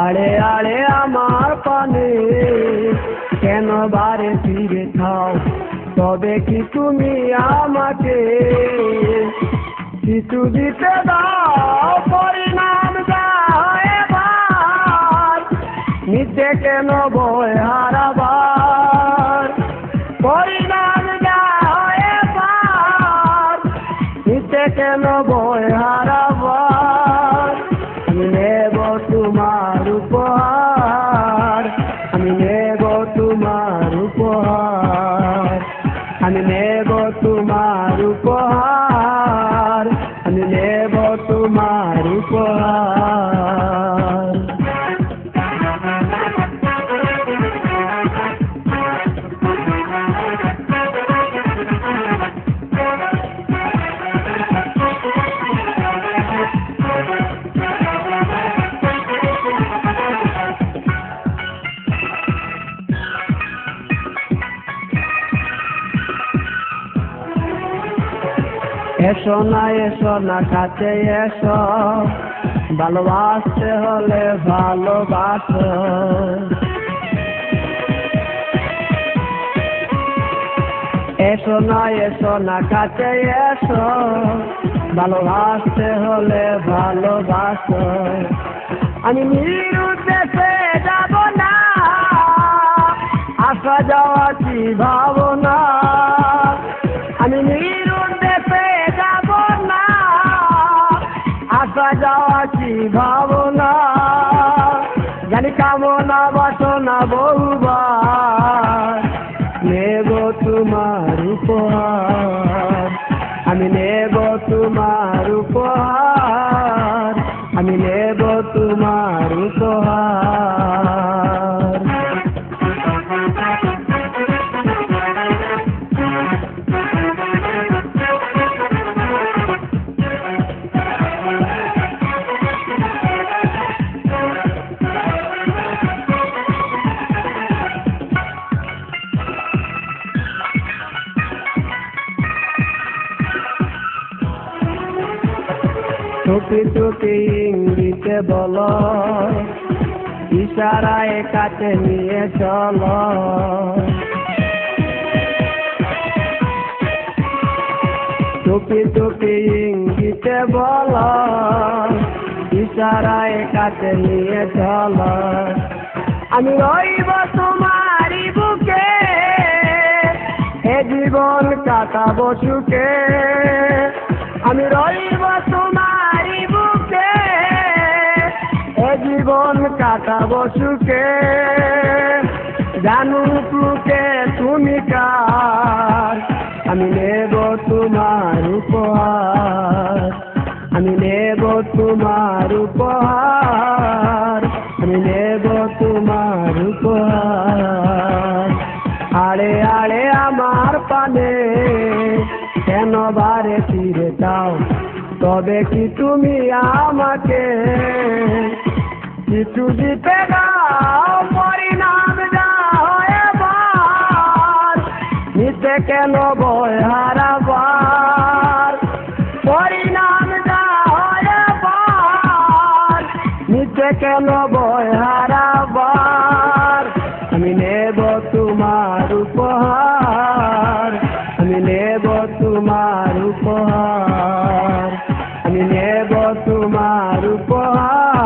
আড়ে আড়ে আমার পানে কেন বারে ফিরে খাও, তবে কি তুমি আমাকে কিছু দিতে দাও? পরিণাম দাও এবার, নিতে কেন ভয় হারাবার? পরিণাম দাও এবার, নিতে কেন ভয় হারাবার? আমি নেব তোমার উপহার, আমি নেব তোমার উপহার, আমি নেব তোমার উপহার, আমি নেব তোমার উপহার। এসো না কাছে এসো, ভালোবাসতে হলে ভালোবাসো। এসো না কাছে এসো, ভালোবাসতে হলে ভালোবাসো। আমি নিরুদ্দেশে যাব না, আসা যাওয়া কি ভাবনা। আমি নিরুদ্দেশে যাব না, আসা যাওয়া কি ভাবনা। জানি কামনা বাসনা বহুবার, নেব তোমার উপহার, আমি নেব তোমার উপহার, আমি নেব তোমার উপহার। টুকি টুকি ইঙ্গিতে বলো, ইশারায় কাছে নিয়ে চলো। টুকি টুকি ইঙ্গিতে বলো, ইশারায় কাছে নিয়ে চলো। আমি রইব তোমারই বুকে, এ জীবন কাটাবো সুখে। আমি রইব তোমারই বুকে, এ জীবন কাটাবো সুখে। জানুক লোকে তুমি কার, আমি নেব তোমার উপহার, আমি নেব তোমার উপহার, আমি নেব তোমার উপহার। আড়ে আড়ে আমার পানে কেন বারে ফিরে যাও, তবে কি তুমি আমাকে কিছু দিতে দাও? পরিণাম দাও এবার, নিতে কেন ভয় হারাবার? পরিণাম দাও এবার, নিতে কেন ভয় হারাবার? আমি নেব তোমার উপহার, আমি নেব তোমার উপহার, আমি নেব তোমার উপহার।